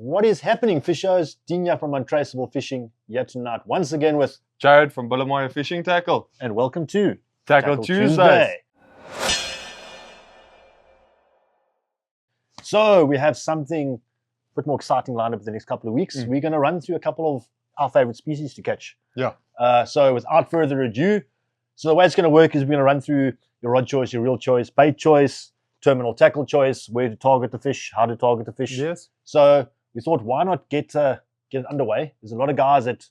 What is happening, fishers? Dinya from Untraceable Fishing here tonight, once again with Jared from Bullemaya Fishing Tackle. and welcome to Tackle Tuesdays. So we have something a bit more exciting lined up for the next couple of weeks. We're going to run through a couple of our favorite species to catch. Yeah. So without further ado, so the way it's going to work is we're going to run through your rod choice, your reel choice, bait choice, terminal tackle choice, where to target the fish, how to target the fish. Yes. So we thought, why not get it underway? There's a lot of guys that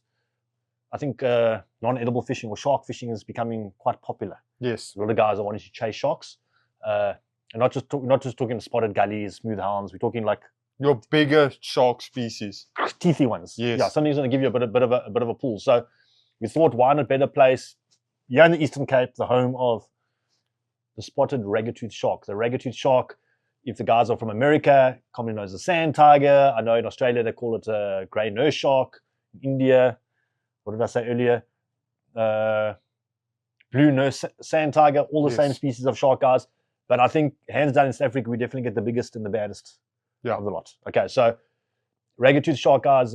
I think non-edible fishing or shark fishing is becoming quite popular. Yes. A lot of guys are wanting to chase sharks, and not just talking spotted gullies, smooth hounds. We're talking like your bigger shark species, teethy ones. Yes. Yeah, something's going to give you a bit of a pull. So we thought, why not better place? You're in the Eastern Cape, the home of the spotted ragged-toothed shark. The ragged-toothed shark, if the guys are from America, commonly known as a sand tiger. I know in Australia they call it a grey nurse shark. In India, what did I say earlier? Blue nurse sand tiger, all the same species of shark, guys. But I think, hands down in South Africa, we definitely get the biggest and the baddest of the lot. Okay, so ragged-toothed shark, guys,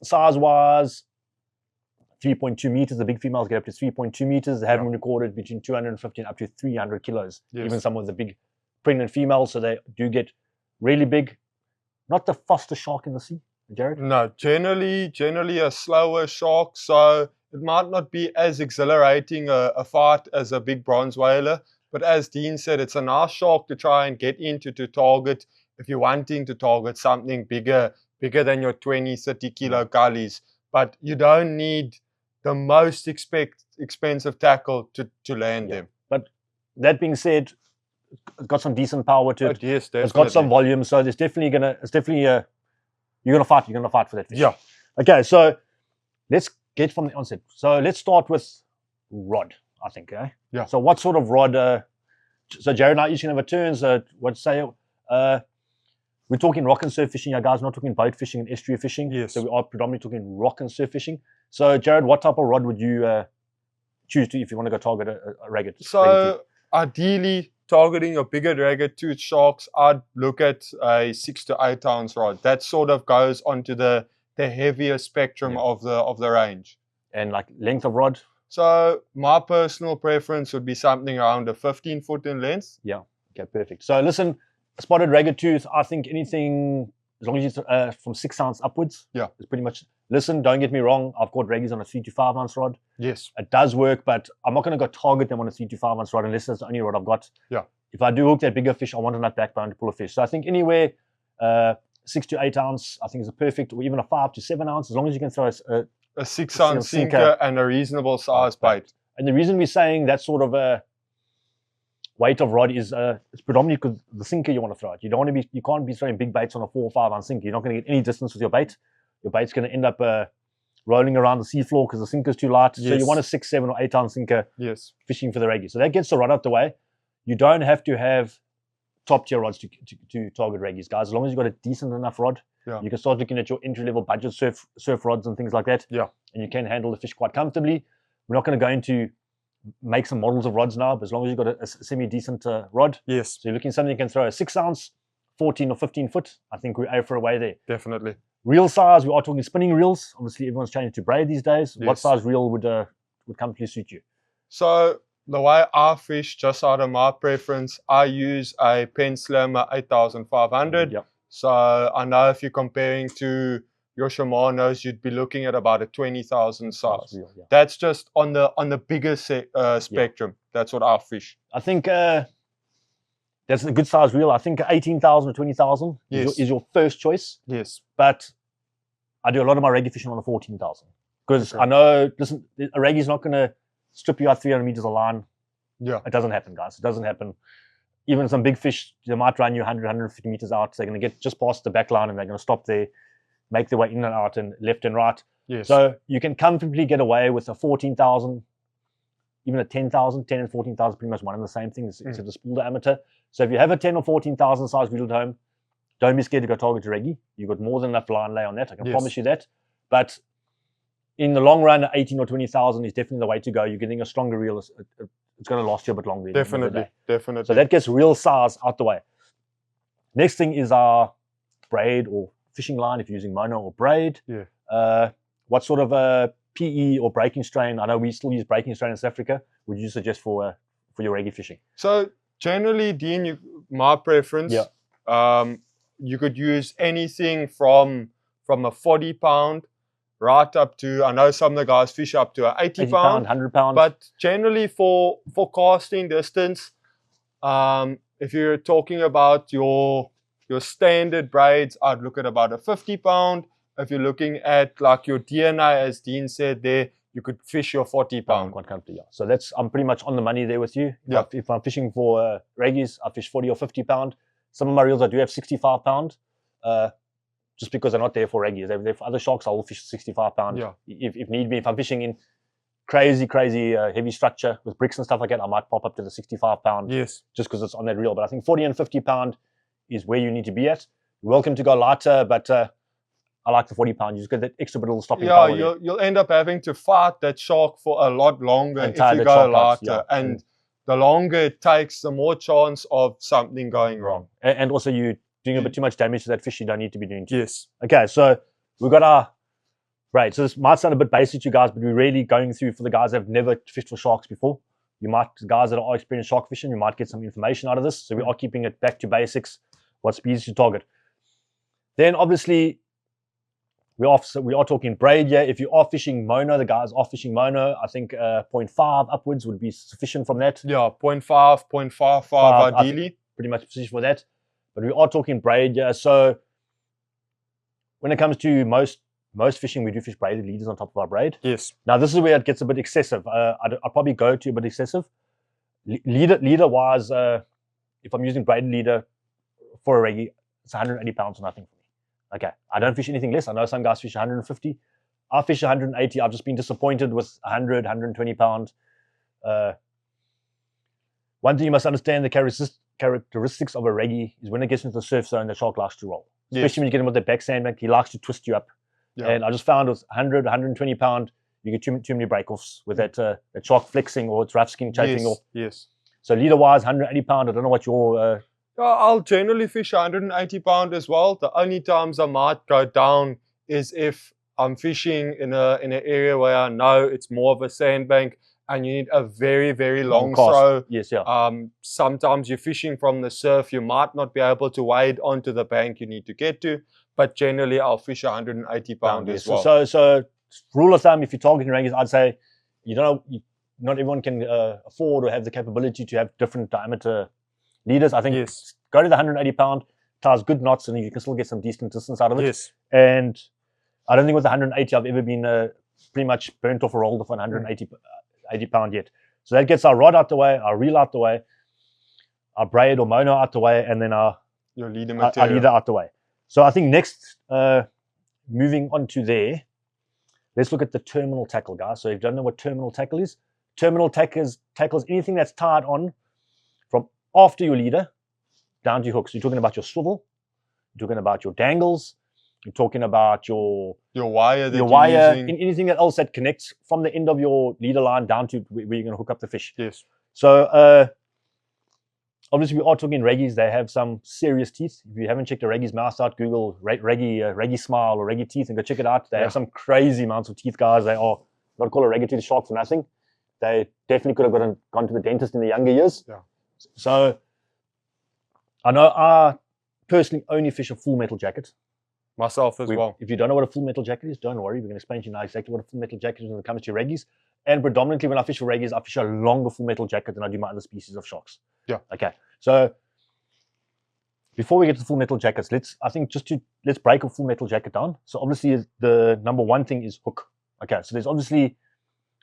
size-wise, 3.2 meters. The big females get up to 3.2 meters. They have been recorded between 250 and up to 300 kilos. Yes. Even some of the big pregnant females, so they do get really big. Not the fastest shark in the sea, Jared? No, generally a slower shark, so it might not be as exhilarating a fight as a big bronze whaler. But as Dean said, it's a nice shark to try and get into to target if you're wanting to target something bigger than your 20, 30 kilo gullies. But you don't need the most expensive tackle to land them. But that being said, it's got some decent power to it. Yes, definitely. It's got some volume, so there's definitely you're gonna fight for that fish. Yeah. Okay, so let's get from the onset. So let's start with rod, I think. Yeah. So what sort of rod? So Jared and I each gonna have a turn. So what say? We're talking rock and surf fishing, guys. We're not talking boat fishing and estuary fishing. Yes. So we are predominantly talking rock and surf fishing. So Jared, what type of rod would you choose to if you want to go target a ragged? So ideally, targeting your bigger ragged-toothed sharks, I'd look at a 6 to 8 ounce rod. That sort of goes onto the heavier spectrum of the range. And like length of rod? So my personal preference would be something around a 15 foot in length. Yeah. Okay, perfect. So listen, spotted ragged tooth, I think anything as long as it's from 6 ounce upwards. Yeah. It's pretty much. Listen, don't get me wrong. I've caught raggies on a 3 to 5 ounce rod. Yes. It does work, but I'm not going to go target them on a 3 to 5 ounce rod unless that's the only rod I've got. Yeah. If I do hook that bigger fish, I want a nut backbone to pull a fish. So I think anywhere 6 to 8 ounce, I think is a perfect, or even a 5 to 7 ounce, as long as you can throw a 6 ounce sinker and a reasonable size bait. And the reason we're saying that sort of a weight of rod is it's predominantly because the sinker you want to throw it. You can't be throwing big baits on a 4 or 5 ounce sinker. You're not going to get any distance with your bait. Your bait's going to end up rolling around the seafloor because the sinker's too light. Yes. So you want a 6, 7 or 8 ounce sinker fishing for the raggy. So that gets the rod out the way. You don't have to have top tier rods to target raggies, guys. As long as you've got a decent enough rod, you can start looking at your entry level budget surf rods and things like that. Yeah. And you can handle the fish quite comfortably. We're not going to go into make some models of rods now, but as long as you've got a semi-decent rod. Yes. So you're looking at something you can throw a 6 ounce, 14 or 15 foot. I think we're out for a way there. Definitely. Reel size, we are talking spinning reels. Obviously, everyone's changing to braid these days. Yes. What size reel would comfortably suit you? So the way I fish, just out of my preference, I use a Pen Slammer 8500. Yep. So I know if you're comparing to your Shimano's, you'd be looking at about a 20,000 size. Reel, yeah. That's just on the bigger spectrum. Yeah. That's what I fish. I think that's a good size reel. I think 18,000 or 20,000 is your first choice. Yes. But I do a lot of my raggy fishing on the 14,000 because I know, listen, a raggy's not going to strip you out 300 meters of line. Yeah. It doesn't happen, guys. It doesn't happen. Even some big fish, they might run you 100, 150 meters out. They're going to get just past the back line and they're going to stop there, make their way in and out and left and right. Yes. So you can comfortably get away with a 14,000, even a 10,000, 10 and 14,000, pretty much one and the same thing. It's a spool diameter. So if you have a 10 or 14,000 size reel at home, don't be scared to go target a raggy. You've got more than enough line lay on that. I can promise you that. But in the long run, 18 or 20,000 is definitely the way to go. You're getting a stronger reel. It's going to last you a bit longer. Definitely. So that gets reel size out the way. Next thing is our braid or fishing line if you're using mono or braid? Yeah. What sort of PE or breaking strain? I know we still use breaking strain in South Africa. Would you suggest for your raggy fishing? So generally, Dean, my preference, you could use anything from a 40 pound right up to, I know some of the guys fish up to 80 pound, 100 pounds. But generally for casting distance, if you're talking about your standard braids, I'd look at about a 50 pound. If you're looking at like your DNA, as Dean said there, you could fish your 40 pound. Quite comfortably, yeah. So I'm pretty much on the money there with you. If I'm fishing for raggies, I fish 40 or 50 pound. Some of my reels I do have 65 pound, just because they're not there for raggies. They're for other sharks, I will fish 65 pound. Yeah. If need be, if I'm fishing in crazy heavy structure with bricks and stuff like that, I might pop up to the 65 pound. Yes. Just because it's on that reel. But I think 40 and 50 pound is where you need to be at. You're welcome to go lighter, but I like the 40 pound. You just get that extra bit of stopping power. Yeah, you'll end up having to fight that shark for a lot longer if you go lighter. And the longer it takes, the more chance of something going wrong. And also you're doing a bit too much damage to that fish you don't need to be doing. Yes. Okay, so we've got our braid. So this might sound a bit basic to you guys, but we're really going through for the guys that have never fished for sharks before. Guys that are experienced shark fishing, you might get some information out of this. So we are keeping it back to basics. What species to target. Then obviously, we are talking braid here. If you are fishing mono, the guys are fishing mono. I think 0.5 upwards would be sufficient from that. Yeah, 0.5, 0.55 ideally. Pretty much sufficient for that. But we are talking braid here. So when it comes to most fishing, we do fish braided leaders on top of our braid. Yes. Now this is where it gets a bit excessive. I'll probably go to a bit excessive. Leader wise, if I'm using braided leader for a raggy, it's 180 pounds or nothing for me. Okay, I don't fish anything less. I know some guys fish 150. I fish 180. I've just been disappointed with 100, 120 pounds. One thing you must understand, the characteristics of a raggy is when it gets into the surf zone, the shark likes to roll. Yes. Especially when you get him with the back sandbank, he likes to twist you up. Yeah. And I just found with 100, 120 pound, you get too many break-offs with that shark flexing or its rough skin chafing off. Yes. So leader-wise, 180 pound. I don't know what your... I'll generally fish 180 pound as well. The only times I might go down is if I'm fishing in an area where I know it's more of a sandbank and you need a very, very long throw. Yes, yeah. Sometimes you're fishing from the surf. You might not be able to wade onto the bank you need to get to. But generally, I'll fish 180 pound as well. So rule of thumb, if you're targeting raggies, I'd say, not everyone can afford or have the capability to have different diameter leaders. I think go to the 180 pound, ties good knots, and you can still get some decent distance out of it. Yes. And I don't think with the 180 I've ever been pretty much burnt off or rolled off on 180 pound yet. So that gets our rod out the way, our reel out the way, our braid or mono out the way, and then our leader out the way. So I think next, moving on to there, let's look at the terminal tackle, guys. So if you don't know what terminal tackle is anything that's tied on from after your leader down to your hooks. You're talking about your swivel, you're talking about your dangles, you're talking about your wire, anything else that connects from the end of your leader line down to where you're going to hook up the fish. Yes. So obviously we are talking raggies. They have some serious teeth. If you haven't checked a raggie's mouth out, Google raggy smile or raggy teeth and go check it out. They have some crazy amounts of teeth, guys. They are not called a raggy tooth shark for nothing. They definitely could have gone to the dentist in the younger years. Yeah. So I know I personally only fish a full metal jacket. Myself as well. If you don't know what a full metal jacket is, don't worry. We're going to explain to you now exactly what a full metal jacket is when it comes to raggies. And predominantly when I fish for raggies, I fish a longer full metal jacket than I do my other species of sharks. Yeah. Okay. So before we get to the full metal jackets, let's break a full metal jacket down. So obviously the number one thing is hook. Okay. So there's obviously,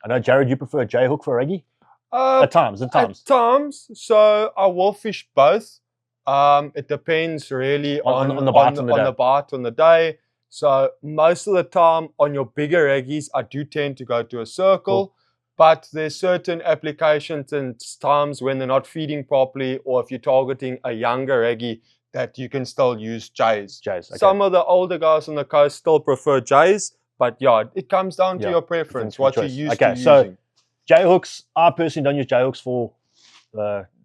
I know Jared, you prefer a J hook for a raggie? At times. At times. So I will fish both. It depends really on the bite on the day. So most of the time on your bigger raggies, I do tend to go to a circle. Cool. But there's certain applications and times when they're not feeding properly, or if you're targeting a younger raggie, that you can still use J's. Okay. Some of the older guys on the coast still prefer J's, but yeah, it comes down to your preference, what you're used to using. So J hooks, I personally don't use J hooks for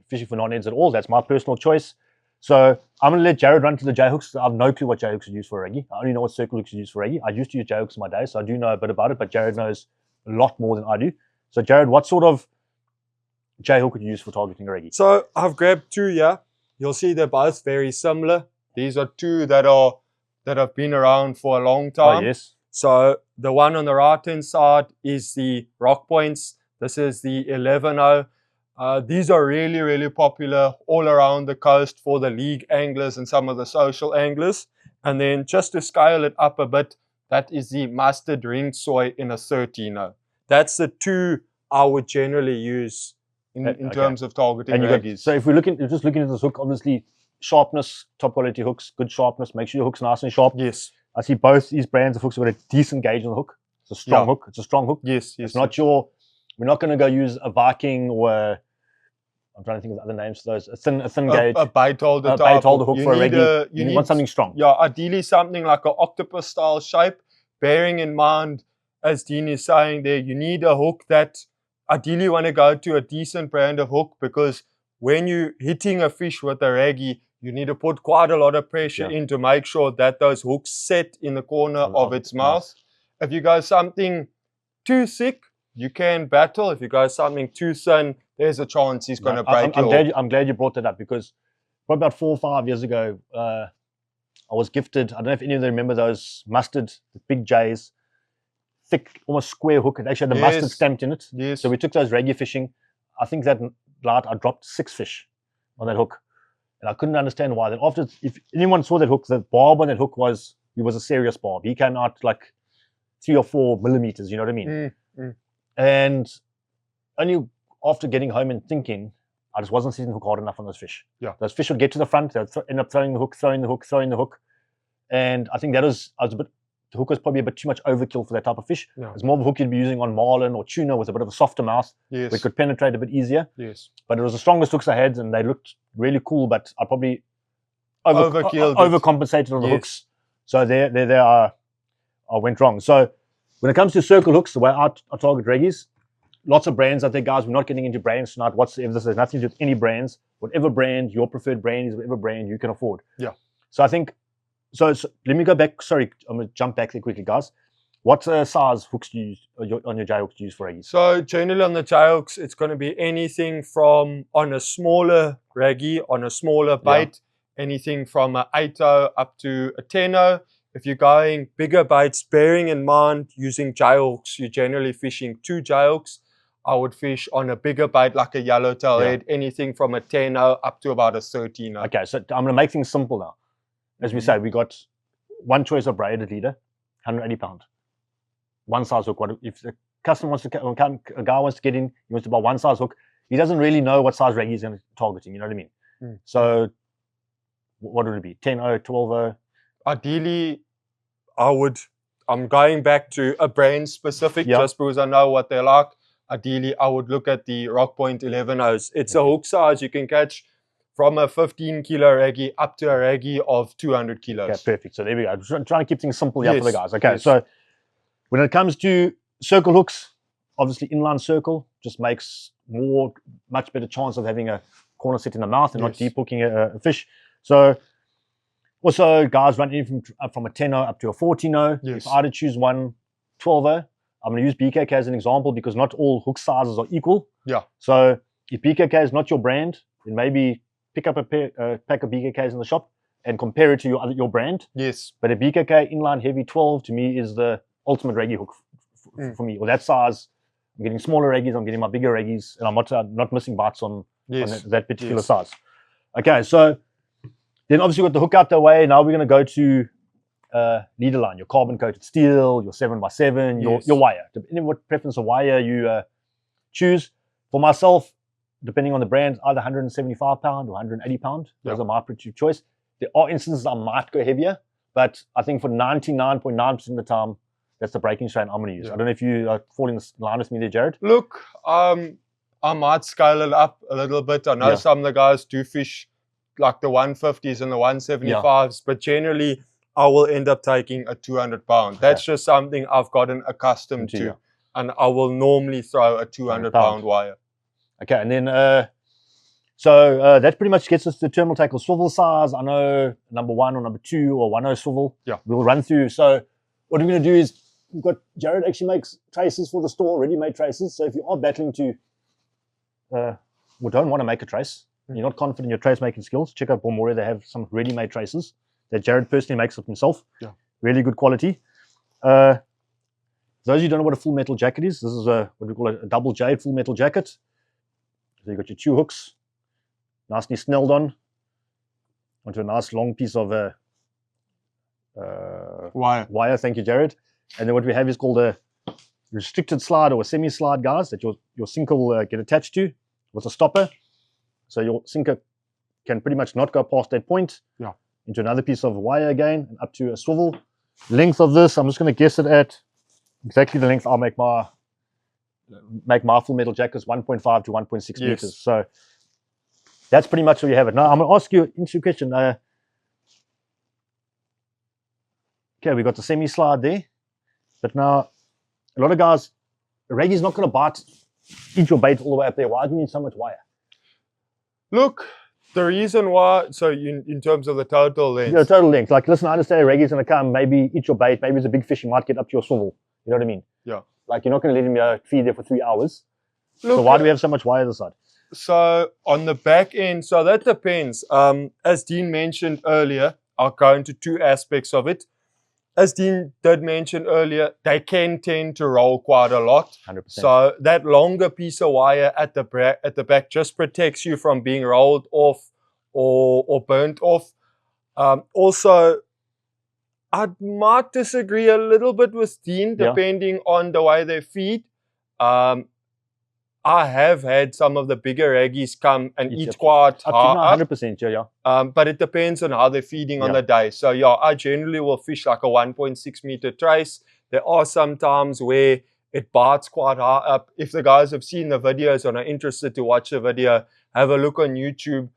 fishing for non-ends at all. That's my personal choice. So I'm going to let Jared run to the J hooks. I have no clue what J hooks are used for raggy. I only know what circle hooks are used for raggy. I used to use J hooks in my day, so I do know a bit about it, but Jared knows a lot more than I do. So Jared, what sort of J hook would you use for targeting a raggy? So I've grabbed two here. You'll see they're both very similar. These are two that have been around for a long time. Oh, yes. So the one on the right-hand side is the Rock Points. This is the 11-0. These are really, really popular all around the coast for the league anglers and some of the social anglers. And then just to scale it up a bit, that is the Mustard Ringed Soy in a 13-0. That's the two I would generally use in terms of targeting raggies. So if we're just looking at this hook, obviously sharpness, top quality hooks, good sharpness. Make sure your hook's nice and sharp. Yes. I see both these brands of hooks have got a decent gauge on the hook. It's a strong hook. It's a strong hook. Yes, yes. It's not your. We're not going to go use a Viking or I'm trying to think of the other names for those. A thin gauge. A bait holder. A bait holder hook for a raggy. You want something strong. Yeah, ideally something like an octopus style shape. Bearing in mind, as Dean is saying there, you need a hook that ideally you want to go to a decent brand of hook, because when you're hitting a fish with a raggy, you need to put quite a lot of pressure in to make sure that those hooks set in the corner of its mouth. If you go something too thick, you can battle. If you go something too thin, there's a chance he's going to break your hook. I'm glad you brought that up, because probably about 4 or 5 years ago, I was gifted, I don't know if any of them remember those mustard, the big J's, thick, almost square hook. It actually had the mustard stamped in it. Yes. So we took those raggy fishing. I think that night I dropped 6 fish on that hook. And I couldn't understand why. Then after, if anyone saw that hook, the barb on that hook was a serious barb. He came out like 3 or 4 millimeters, you know what I mean? And only after getting home and thinking, I just wasn't seeing the hook hard enough on those fish. Yeah. Those fish would get to the front, they'd end up throwing the hook. And I think the hook was probably a bit too much overkill for that type of fish. Yeah. It's more of a hook you'd be using on marlin or tuna with a bit of a softer mouth. Yes. Where it could penetrate a bit easier. Yes. But it was the strongest hooks I had, and they looked really cool, but I probably overcompensated on the hooks. So there I went wrong. So when it comes to circle hooks, the way I target raggies, lots of brands out there, guys. We're not getting into brands tonight whatsoever. This has nothing to do with any brands. Whatever brand, your preferred brand is, whatever brand you can afford. Yeah. So I think, so let me go back. Sorry, I'm going to jump back there quickly, guys. What size hooks do you use on your J hooks do you use for raggies? So generally on the J hooks, it's going to be anything from, on a smaller raggy, on a smaller bait, anything from an 8-0 up to a 10-0. If you're going bigger baits, bearing in mind using J hooks, you're generally fishing 2 J hooks. I would fish on a bigger bait like a yellowtail head, anything from a 10-0 up to about a 13-0. Okay, so I'm going to make things simple now. As we say, we got one choice of braided leader, 180 pound. One size hook. If the customer wants to, a guy wants to get in, he wants to buy one size hook, he doesn't really know what size raggy he's going to targeting, you know what I mean? So what would it be? 10-0, 12-0? Ideally, I'm going back to a brand specific just because I know what they're like. Ideally, I would look at the Rock Point 11-0s. It's a hook size you can catch from a 15 kilo raggy up to a raggy of 200 kilos. Okay, perfect. So there we go. I'm trying to keep things simple here for the guys. Okay, so when it comes to circle hooks, obviously inline circle just makes much better chance of having a corner set in the mouth and not deep hooking a fish. So also, guys run in from a 10-0 up to a 14-0. If I had to choose one 12-0, I'm going to use BKK as an example because not all hook sizes are equal. Yeah. So if BKK is not your brand, then maybe pick up a pack of BKKs in the shop and compare it to your brand. Yes. But a BKK inline heavy 12 to me is the ultimate raggy hook for me. Or that size, I'm getting smaller raggies, I'm getting my bigger raggies, and I'm not missing bites on that particular size. Okay, so then obviously we've got the hook out the way. Now we're going to go to leader line, your carbon coated steel, your 7x7, your wire. Depending on what preference of wire you choose. For myself, depending on the brand, either 175 pound or 180 pound. Those are my choice. There are instances I might go heavier, but I think for 99.9% of the time, that's the breaking strain I'm going to use. I don't know if you fall in line with me there, Jared. Look, I might scale it up a little bit. I know some of the guys do fish like the 150s and the 175s, but generally I will end up taking a 200 pound. That's just something I've gotten accustomed to. And I will normally throw a 200 pound wire. Okay, and then So that pretty much gets us to terminal tackle swivel size. I know number 1 or number 2 or 1.0 swivel. Yeah. We'll run through. So what we're going to do is we've got Jared actually makes traces for the store, ready-made traces. So if you are battling to or don't want to make a trace, you're not confident in your trace making skills, check out Bomore. They have some ready-made traces that Jared personally makes up himself. Yeah. Really good quality. Those of you who don't know what a full metal jacket is, this is what we call a double jade full metal jacket. So you've got your 2 hooks, nicely snelled onto a nice long piece of wire. Thank you, Jared. And then what we have is called a restricted slide or a semi-slide, guys, that your sinker will get attached to with a stopper. So your sinker can pretty much not go past that point. Yeah. Into another piece of wire again, and up to a swivel. Length of this, I'm just going to guess it at exactly the length I'll make my full metal jackets, 1.5 to 1.6 meters. So that's pretty much where you have it. Now I'm going to ask you an interesting question. Okay, we got the semi-slide there, but now a lot of guys, raggie's not going to eat your bait all the way up there. Why do you need so much wire? Look, the reason why, so in terms of the total length. Yeah, total length. Like, listen, I understand a raggie's going to come, maybe eat your bait, maybe it's a big fish, you might get up to your swivel. You know what I mean? Yeah. Like, you're not going to let him feed there for 3 hours. Look, so why do we have so much wire this side? So on the back end, so that depends. As Dean mentioned earlier, I'll go into 2 aspects of it. As Dean did mention earlier, they can tend to roll quite a lot. 100%. So that longer piece of wire at the back just protects you from being rolled off or burnt off. Also, I might disagree a little bit with Dean, depending on the way they feed. I have had some of the bigger raggies come and eat quite hard. 100%, yeah. But it depends on how they're feeding on the day. So yeah, I generally will fish like a 1.6 meter trace. There are some times where it bites quite high up. If the guys have seen the videos and are interested to watch the video, have a look on YouTube.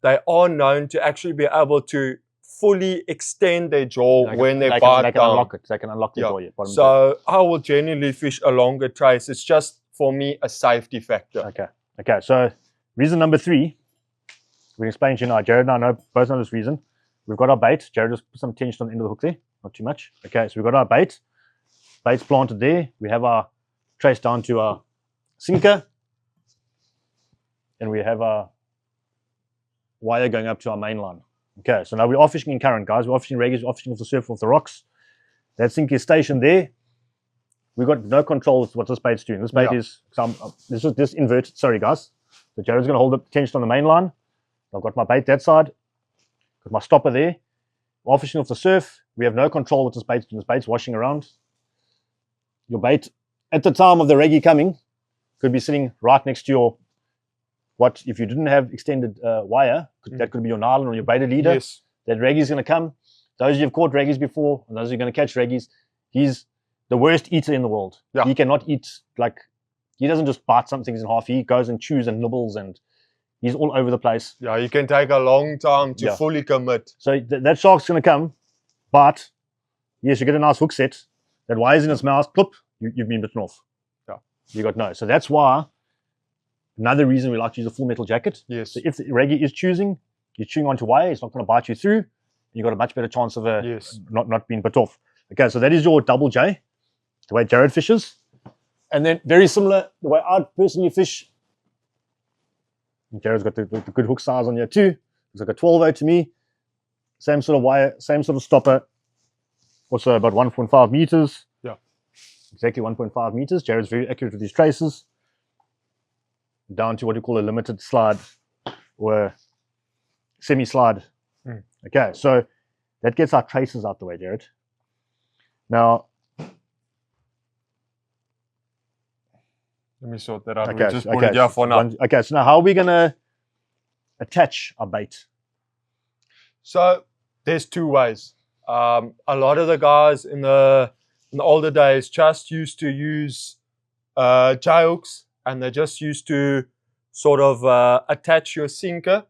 They are known to actually be able to fully extend their jaw when they bite they can down. Unlock it. They can unlock the jaw. So I will generally fish a longer trace. It's just, for me, a safety factor. Okay. So reason number 3, we explain to you now. Jared and I know both know this reason. We've got our bait. Jared just put some tension on the end of the hook there. Not too much. Okay, so we've got our bait. Bait's planted there. We have our trace down to our sinker. And we have our wire going up to our main line. Okay, so now we are fishing in current, guys. We are fishing raggies, we are fishing off the surf, off the rocks. That sinker is stationed there. We've got no control with what this bait's doing. This bait is this inverted. Sorry, guys. So Jared's going to hold up tension on the main line. I've got my bait that side. Got my stopper there. We're fishing off the surf. We have no control with this bait's doing. This bait's washing around. Your bait, at the time of the raggie coming, could be sitting right next to your, if you didn't have extended wire, that could be your nylon or your baited leader. Yes. That raggie's going to come. Those of you who have caught raggies before, and those who are going to catch raggies, he's the worst eater in the world. Yeah. He cannot eat, he doesn't just bite some things in half. He goes and chews and nibbles, and he's all over the place. Yeah, you can take a long time to fully commit. So that shark's going to come, but yes, you get a nice hook set. That wire's in its mouth, plop, you've been bitten off. Yeah. You got no. So that's why, another reason we like to use a full metal jacket. Yes. So if the raggie is chewing, you're chewing onto wire, it's not going to bite you through. You've got a much better chance of not being bit off. Okay, so that is your double J, the way Jared fishes. And then very similar, the way I personally fish. Jared's got the good hook size on here too. It's like a 12-0 to me. Same sort of wire, same sort of stopper. Also about 1.5 meters. Yeah. Exactly 1.5 meters. Jared's very accurate with these traces. Down to what we call a limited slide or semi-slide. Okay, so that gets our traces out the way, Jared. Now, let me sort that out. Okay, We'll just put it here for now. Okay, so now how are we going to attach our bait? So there's 2 ways. A lot of the guys in the older days just used to use J-hooks, and they just used to sort of attach your sinker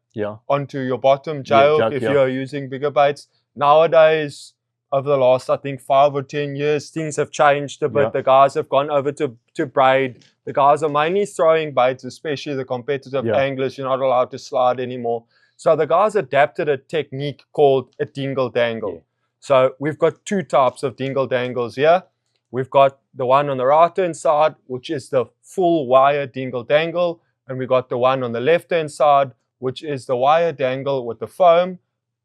onto your bottom J-hook if you're using bigger baits. Nowadays, over the last, I think, 5 or 10 years, things have changed a bit. Yeah. The guys have gone over to braid. The guys are mainly throwing baits, especially the competitive Yeah. anglers. You're not allowed to slide anymore. So the guys adapted a technique called a dingle dangle. Yeah. So we've got 2 types of dingle dangles here. We've got the one on the right-hand side, which is the full wire dingle dangle. And we've got the one on the left-hand side, which is the wire dangle with the foam.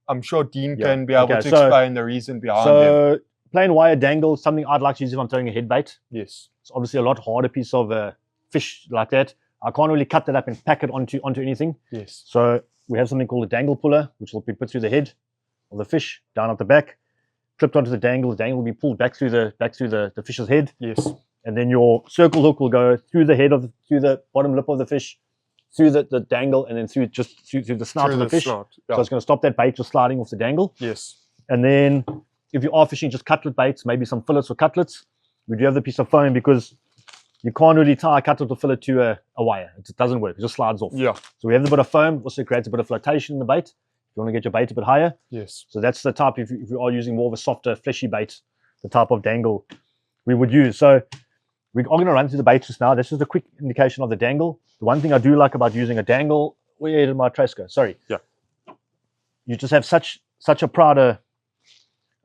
I'm sure Dean can be able to explain the reason behind them. So plain wire dangle, something I'd like to use if I'm throwing a head bait. Yes. It's obviously a lot harder piece of fish like that. I can't really cut that up and pack it onto anything. Yes. So we have something called a dangle puller, which will be put through the head of the fish, down at the back, clipped onto the dangle. The dangle will be pulled back through the fish's head. Yes. And then your circle hook will go through the head through the bottom lip of the fish, through the dangle, and then through the snout of the fish. Yeah. So it's going to stop that bait just sliding off the dangle. Yes. And then if you are fishing just cutlet baits, maybe some fillets or cutlets, we do have the piece of foam because you can't really tie a cutlet or fillet to a wire. It doesn't work. It just slides off. Yeah. So we have the bit of foam. Also creates a bit of flotation in the bait. If you want to get your bait a bit higher. Yes. So that's the type, if you are using more of a softer, fleshy bait, the type of dangle we would use. So we are going to run through the baits just now. This is a quick indication of the dangle. The one thing I do like about using a dangle, where did my trace go? Sorry. Yeah. You just have such a prouder,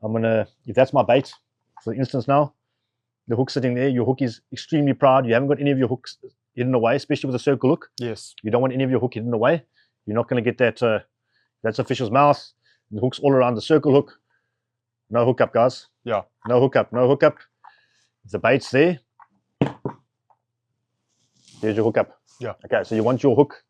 if that's my bait, for instance now, the hook sitting there, your hook is extremely proud. You haven't got any of your hooks hidden away, especially with a circle hook. Yes. You don't want any of your hook hidden away. You're not going to get that, that's a fish's mouth. The hook's all around the circle hook. No hookup, guys. Yeah. No hookup, no hookup. If the bait's there, there's your hookup. Yeah. Okay, so you want your hook.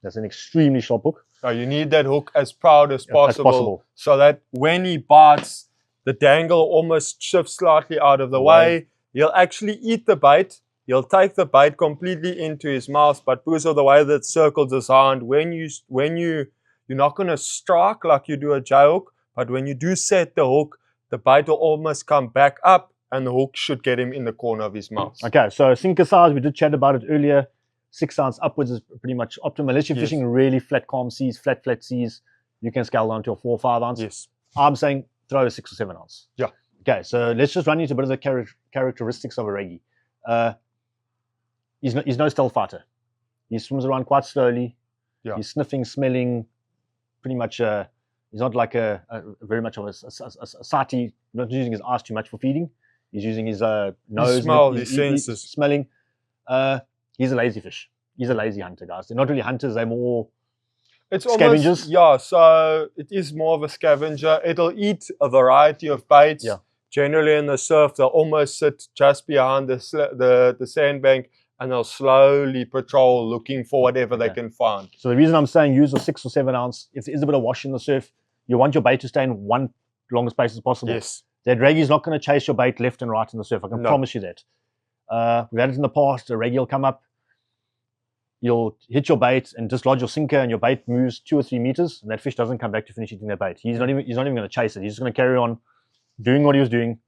That's an extremely sharp hook. So you need that hook as proud as possible, possible. So that when he bites, the dangle almost shifts slightly out of the way. He'll actually eat the bait. He'll take the bait completely into his mouth, but because of the way that circle's designed, you're not going to strike like you do a J hook, but when you do set the hook, the bait will almost come back up and the hook should get him in the corner of his mouth. Okay, so sinker size, we did chat about it earlier. 6 ounce upwards is pretty much optimal. Unless you're fishing really flat, calm seas, flat seas, you can scale down to a 4 or 5 ounce. Yes. I'm saying throw a 6 or 7 ounce. Yeah. Okay, so let's just run into a bit of the characteristics of a raggy. He's no stealth fighter. He swims around quite slowly. Yeah. He's sniffing, smelling, pretty much. He's not like a very much of a sati. Not using his eyes too much for feeding. He's using his nose. His senses. He's smelling. He's a lazy fish. He's a lazy hunter, guys. They're not really hunters. They're more scavengers. So it is more of a scavenger. It'll eat a variety of baits. Yeah. Generally in the surf, they'll almost sit just behind the sandbank and they'll slowly patrol looking for whatever they can find. So the reason I'm saying use a 6 or 7 ounce, if there is a bit of wash in the surf, you want your bait to stay in one long space as possible. Yes. That raggy is not going to chase your bait left and right in the surf. I can promise you that. We've had it in the past. A raggy will come up. You'll hit your bait and dislodge your sinker, and your bait moves 2 or 3 meters, and that fish doesn't come back to finish eating that bait. He's not even going to chase it. He's just going to carry on doing what he was doing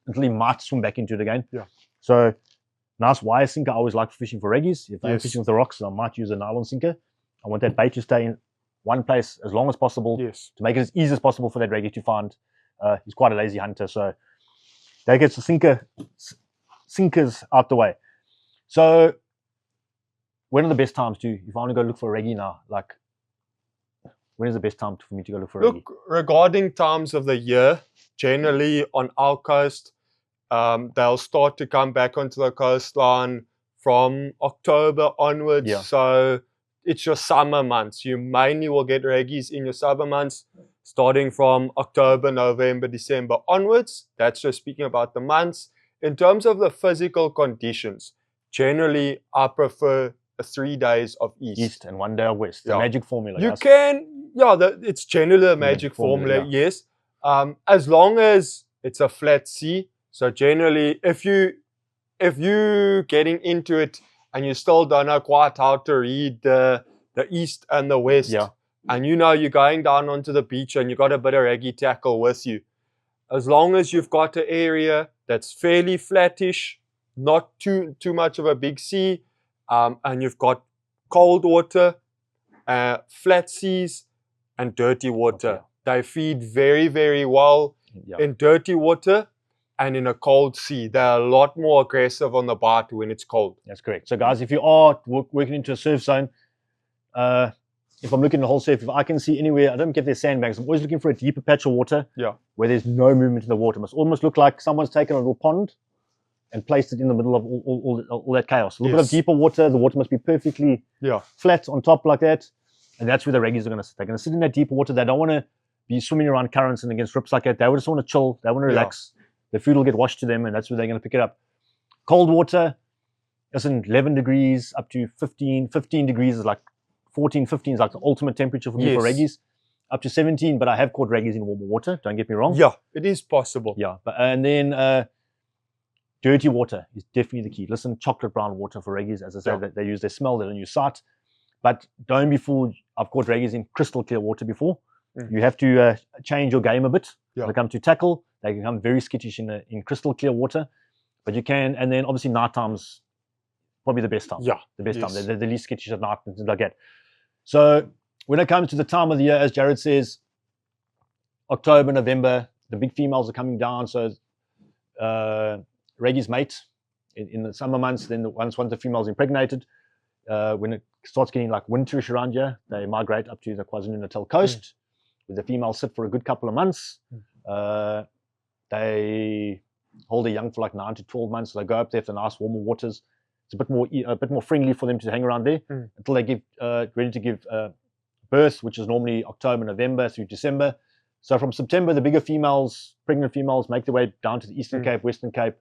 until he might swim back into it again. Yeah. So nice wire sinker. I always like fishing for raggies. If I'm fishing with the rocks, I might use a nylon sinker. I want that bait to stay in one place as long as possible. Yes. To make it as easy as possible for that raggy to find. He's quite a lazy hunter, so that gets the sinkers out the way. So when are the best times if I want to go look for a raggy now, like when is the best time for me to go look for a raggy? Look, regarding times of the year, generally on our coast, they'll start to come back onto the coastline from October onwards. Yeah. So it's your summer months. You mainly will get raggies in your summer months, starting from October, November, December onwards. That's just speaking about the months. In terms of the physical conditions, generally I prefer 3 days of east and 1 day of west. The magic formula. You can, it's generally a magic formula, yes. As long as it's a flat sea. So generally, if you getting into it and you still don't know quite how to read the east and the west, and you're going down onto the beach and you got a bit of raggy tackle with you, as long as you've got an area that's fairly flattish, not too much of a big sea, and you've got cold water, flat seas, and dirty water. They feed very, very well. Yeah. in dirty water and in a cold sea. They're a lot more aggressive on the bite when it's cold. That's correct. So guys, if you are working into a surf zone, if I'm looking at the whole surf, if I can see anywhere, I don't get their sandbanks. I'm always looking for a deeper patch of water where there's no movement in the water. It must almost look like someone's taken a little pond and placed it in the middle of all that chaos. A little bit of deeper water. The water must be perfectly flat on top like that. And that's where the raggies are going to sit. They're going to sit in that deeper water. They don't want to be swimming around currents and against rips like that. They just want to chill. They want to relax. The food will get washed to them, and that's where they're going to pick it up. Cold water, listen, 11 degrees up to 15. 15 degrees is like 14, 15 is like the ultimate temperature for me for raggies. Up to 17, but I have caught raggies in warmer water. Don't get me wrong. Yeah, it is possible. Yeah, and then dirty water is definitely the key. Listen, chocolate brown water for raggies. As I said, they use their smell, they don't use sight. But don't be fooled. I've caught raggies in crystal clear water before. You have to change your game a bit. When it comes to tackle, they can become very skittish in crystal clear water. But you can, and then obviously night time's probably the best time. Yeah, the best time. They're the least skittish at night and things like that. So when it comes to the time of the year, as Jared says, October, November, the big females are coming down. So raggies mate in the summer months. Then once the female's impregnated, when it starts getting like winterish around here, they migrate up to the KwaZulu-Natal coast, where the females sit for a good couple of months. They hold their young for like 9 to 12 months. So they go up there for the nice warmer waters. It's a bit more friendly for them to hang around there until they give ready to give birth, which is normally October, November through December. So from September, the bigger females, pregnant females, make their way down to the Eastern Cape, Western Cape,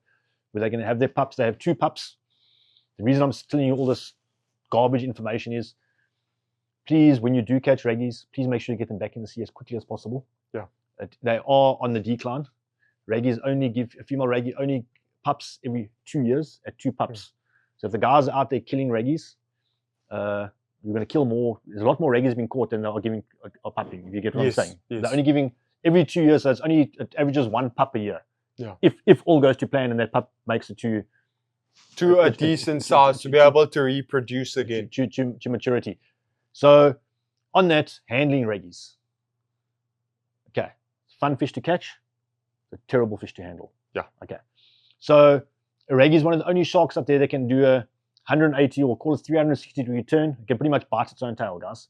where they're going to have their pups. They have 2 pups. The reason I'm telling you all this garbage information is, please, when you do catch raggies, please make sure you get them back in the sea as quickly as possible. Yeah, they are on the decline. Raggies only give a female raggie only pups every 2 years at 2 pups. So if the guys are out there killing raggies, you're going to kill more. There's a lot more raggies being caught than they are giving a puppy. If you get what I'm saying, they're only giving every 2 years, so it averages 1 pup a year. Yeah. If all goes to plan and that pup makes it to a decent size to be able to reproduce again to maturity. So on that, handling raggies. Okay, fun fish to catch, a terrible fish to handle. Yeah. Okay. So a raggie is one of the only sharks up there that can do a 180 or call it 360 degree turn. It can pretty much bite its own tail, guys.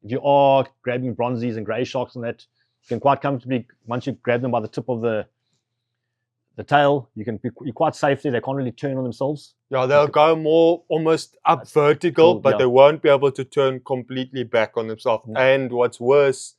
If you are grabbing bronzies and grey sharks and that, you can quite comfortably, once you grab them by the tip of the tail, you're quite safe there. They can't really turn on themselves. Yeah, they'll go more almost up vertical, but they won't be able to turn completely back on themselves. And what's worse,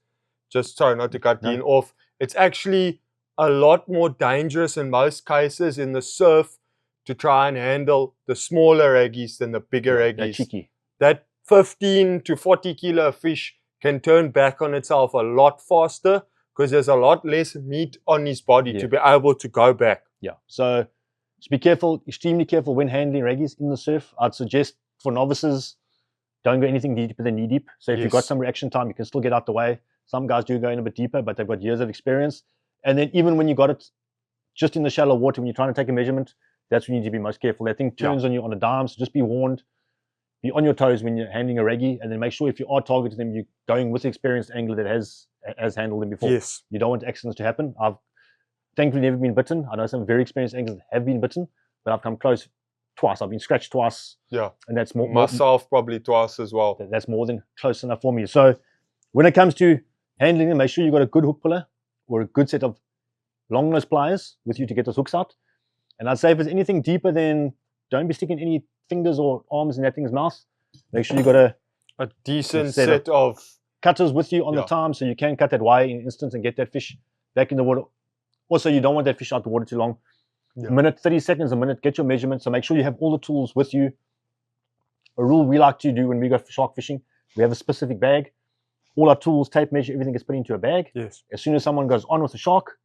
just sorry not to cut Dean off, it's actually a lot more dangerous in most cases in the surf to try and handle the smaller raggies than the bigger raggies. They're cheeky. That 15 to 40 kilo fish can turn back on itself a lot faster because there's a lot less meat on his body to be able to go back. Yeah. So just be careful, extremely careful when handling raggies in the surf. I'd suggest for novices, don't go anything deeper than knee deep. So if you've got some reaction time, you can still get out the way. Some guys do go in a bit deeper, but they've got years of experience. And then even when you got it just in the shallow water, when you're trying to take a measurement, that's when you need to be most careful. That thing turns on you on a dime, so just be warned. Be on your toes when you're handling a raggie, and then make sure if you are targeting them, you're going with an experienced angler that has handled them before. Yes. You don't want accidents to happen. I've thankfully never been bitten. I know some very experienced anglers have been bitten, but I've come close twice. I've been scratched twice. Yeah. And that's more. Myself probably twice as well. That's more than close enough for me. So when it comes to handling them, make sure you've got a good hook puller or a good set of long nose pliers with you to get those hooks out. And I'd say if there's anything deeper, then don't be sticking any fingers or arms in that thing's mouth. Make sure you've got a decent set of cutters with you on the time, so you can cut that wire in an instant and get that fish back in the water. Also, you don't want that fish out the water too long. A minute, 30 seconds, a minute, get your measurements. So make sure you have all the tools with you. A rule we like to do when we go shark fishing, we have a specific bag. All our tools, tape measure, everything gets put into a bag. Yes. As soon as someone goes on with the shark,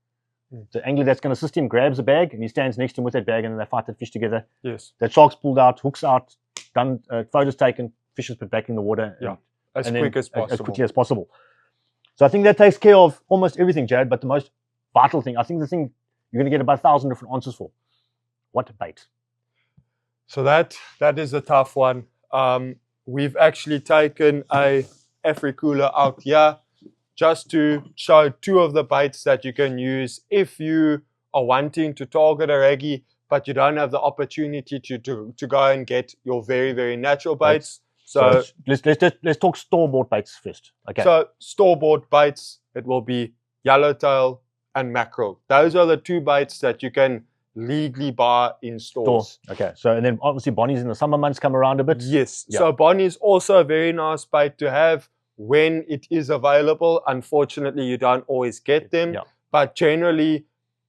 the angler that's going to assist him grabs a bag and he stands next to him with that bag, and then they fight that fish together. Yes. That shark's pulled out, hooks out, done, photos taken, fish is put back in the water. As quick as possible. As quickly as possible. So I think that takes care of almost everything, Jared, but the most vital thing, I think the thing you're going to get about 1,000 different answers for. What bait? So that is a tough one. We've actually taken a Africooler out here just to show two of the baits that you can use if you are wanting to target a raggy, but you don't have the opportunity to go and get your very, very natural baits. So let's talk store-bought baits first. Okay. So store-bought baits, it will be yellowtail and mackerel. Those are the two baits that you can legally buy in stores. Okay. So and then obviously bonnies in the summer months come around a bit. Yes. Yeah. So bonnie is also a very nice bait to have when it is available. Unfortunately, you don't always get them. Yeah. But generally,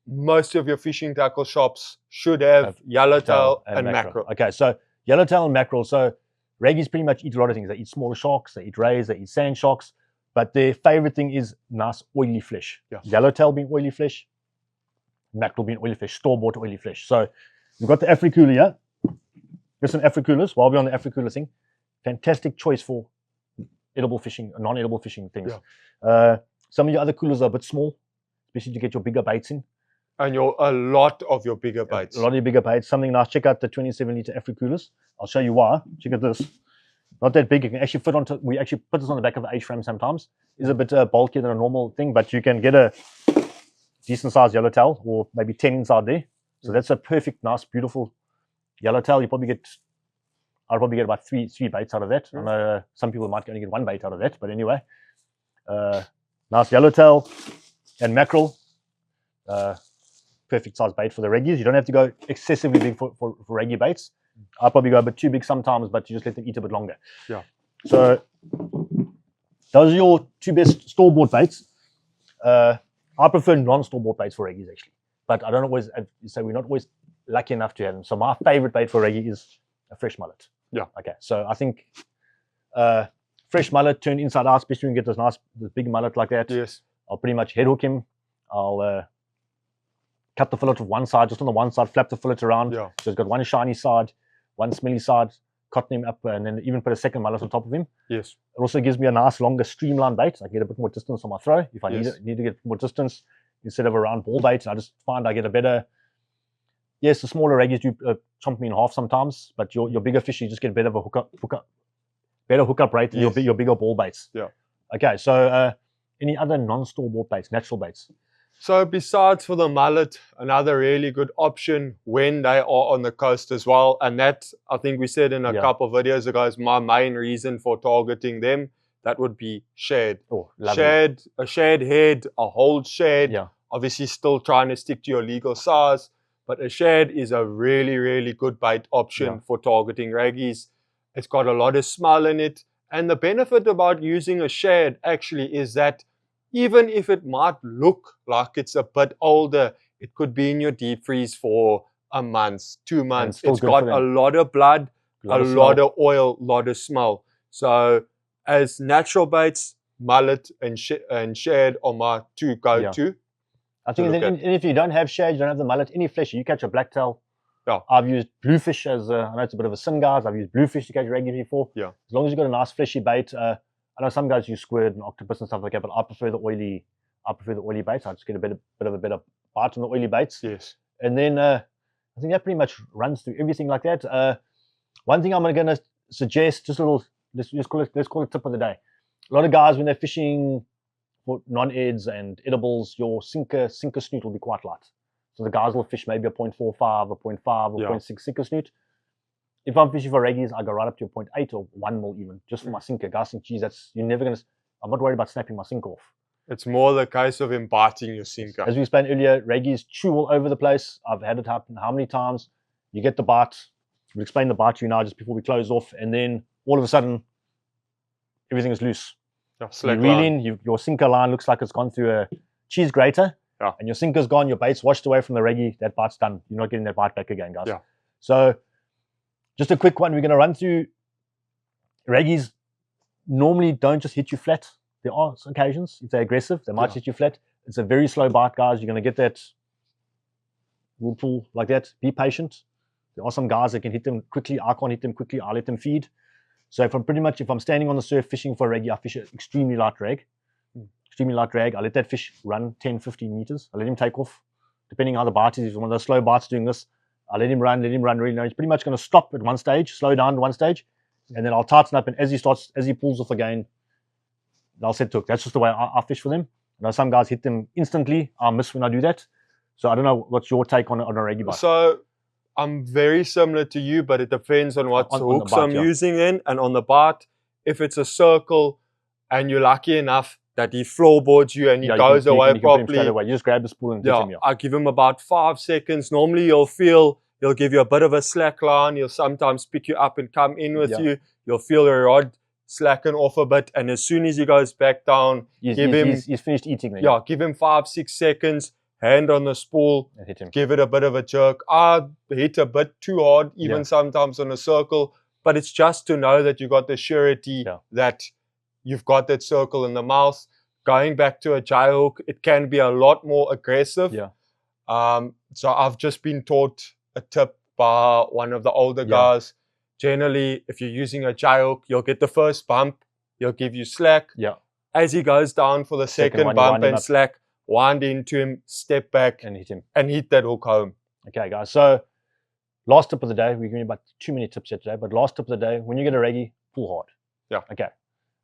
most of your fishing tackle shops should have yellowtail and mackerel. Okay, so yellowtail and mackerel. So raggies pretty much eat a lot of things. They eat smaller sharks, they eat rays, they eat sand sharks, but their favorite thing is nice oily flesh. Yeah. Yellowtail being oily flesh, mackerel being oily flesh, store-bought oily flesh. So we've got the Africooler here. There's some Africoolers. While we're on the Africooler thing, fantastic choice for edible fishing, non-edible fishing things. Yeah. Some of your other coolers are a bit small, especially to get your bigger baits in. And a lot of your bigger baits. A lot of your bigger baits. Something nice. Check out the 27-litre Africoolers. I'll show you why. Check out this. Not that big. You can actually fit onto. We actually put this on the back of the H-frame sometimes. It's a bit bulkier than a normal thing, but you can get a decent sized yellowtail or maybe 10 inside there. So that's a perfect, nice, beautiful yellowtail. I'll probably get about three baits out of that. I know some people might only get one bait out of that, but anyway, nice yellowtail and mackerel. Perfect size bait for the raggies. You don't have to go excessively big for raggy baits. I'll probably go a bit too big sometimes, but you just let them eat a bit longer. Yeah. So those are your two best store-bought baits. I prefer non-store-bought baits for raggies actually, but I don't always say we're not always lucky enough to have them. So my favorite bait for raggy is a fresh mullet. Yeah. Okay. So I think fresh mullet turned inside out, especially when you get this big mullet like that. Yes. I'll pretty much head hook him. I'll cut the fillet to one side, just on the one side, flap the fillet around. Yeah. So it's got one shiny side, one smelly side, cotton him up, and then even put a second mullet on top of him. Yes. It also gives me a nice, longer streamline bait. I get a bit more distance on my throw. If I need to get more distance instead of a round ball bait, I just find I get a better. Yes, the smaller raggies do chomp me in half sometimes, but your bigger fish, you just get better of a better hookup rate than your bigger ball baits. Yeah. Okay, so any other non-store-bought baits, natural baits? So besides for the mullet, another really good option when they are on the coast as well, and that I think we said in a couple of videos ago is my main reason for targeting them. That would be shad. Oh, shad, a shad head, a hold shad. Yeah. Obviously still trying to stick to your legal size, but a shad is a really, really good bait option for targeting raggies. It's got a lot of smell in it, and the benefit about using a shad actually is that even if it might look like it's a bit older, it could be in your deep freeze for a month, 2 months. It's got a lot of blood, a lot of oil, a lot of smell. So as natural baits, mullet and shad are my two go-to. Yeah. I think and if you don't have shad, you don't have the mullet, any flesh, you catch a blacktail. Yeah. I've used bluefish as I know it's a bit of a sin, guys. I've used bluefish to catch raggies before. Yeah. As long as you've got a nice fleshy bait. I know some guys use squid and octopus and stuff like that, but I prefer the oily baits. I just get a bit of a better bite on the oily baits. Yes. And then I think that pretty much runs through everything like that. One thing I'm going to suggest, just a little, let's call it tip of the day. A lot of guys when they're fishing for non-eds and edibles, your sinker snoot will be quite light. So the guys will fish maybe a 0.45, a 0.5, or 0.6 sinker snoot. If I'm fishing for raggies, I go right up to a 0.8 or 1 mil even, just for my sinker. Guys think, geez, I'm not worried about snapping my sinker off. It's more the case of him biting your sinker. As we explained earlier, raggies chew all over the place. I've had it happen how many times? You get the bite. We'll explain the bite to you now just before we close off. And then all of a sudden, everything is loose. You reel in, your sinker line looks like it's gone through a cheese grater. Yeah. And your sinker's gone, your bait's washed away from the raggie. That bite's done. You're not getting that bite back again, guys. Yeah. So just a quick one. We're going to run through raggies. Normally don't just hit you flat. There are occasions, if they're aggressive, they might hit you flat. It's a very slow bite, guys. You're going to get that wool pull like that. Be patient. There are some guys that can hit them quickly. I can't hit them quickly. I let them feed. So if I'm standing on the surf fishing for a raggie, I fish an extremely light drag. Extremely light drag. I let that fish run 10, 15 meters. I let him take off. Depending on how the bite is, if one of those slow bites doing this, I let him run really now. He's pretty much going to stop at one stage, slow down at one stage, and then I'll tighten up. And as he pulls off again, I'll set hook. That's just the way I fish for them. I know some guys hit them instantly. I miss when I do that. So I don't know what's your take on a raggy bite. So I'm very similar to you, but it depends on what hooks I'm using in. And on the bite, if it's a circle and you're lucky enough that he floorboards you and he goes away properly. You just grab the spool and hit him. I give him about 5 seconds. Normally he'll give you a bit of a slack line. He'll sometimes pick you up and come in with you. You'll feel the rod slacken off a bit. And as soon as he goes back down, he's finished eating. Then, give him 5-6 seconds. Hand on the spool, and hit him. Give it a bit of a jerk. I hit a bit too hard, even sometimes on a circle, but it's just to know that you got the surety that you've got that circle in the mouth. Going back to a J hook, it can be a lot more aggressive. So I've just been taught a tip by one of the older guys. Generally, if you're using a J hook, you'll get the first bump, he'll give you slack. As he goes down for the second bump and slack, wind into him, step back, and hit him. And hit that hook home. Okay, guys. So, last tip of the day. We're giving about too many tips here today, but last tip of the day, when you get a raggy, pull hard. Okay.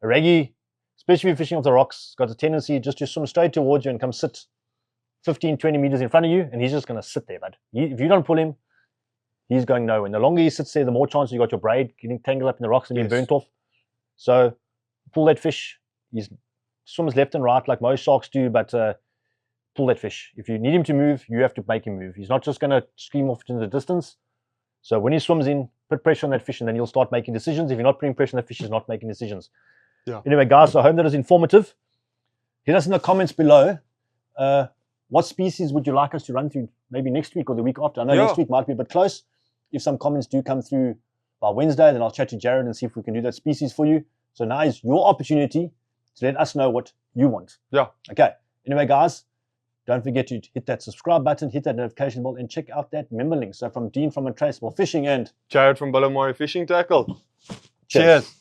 A raggy, especially if you're fishing off the rocks, got a tendency just to swim straight towards you and come sit 15, 20 meters in front of you, and he's just going to sit there, bud. If you don't pull him, he's going nowhere. And the longer he sits there, the more chance you got your braid getting tangled up in the rocks and being burnt off. So, pull that fish. He swims left and right like most sharks do, but pull that fish. If you need him to move, you have to make him move. He's not just going to scream off into the distance. So when he swims in, put pressure on that fish and then he'll start making decisions. If you're not putting pressure on that fish, he's not making decisions. Anyway, guys, so I hope that is informative. Hit us in the comments below. What species would you like us to run through maybe next week or the week after? I know next week might be a bit close. If some comments do come through by Wednesday, then I'll chat to Jared and see if we can do that species for you. So now is your opportunity to let us know what you want. Okay. Anyway, guys, don't forget to hit that subscribe button, hit that notification bell, and check out that member link. So from Dean from Untraceable Fishing and Jared from Bullamore Fishing Tackle. Cheers.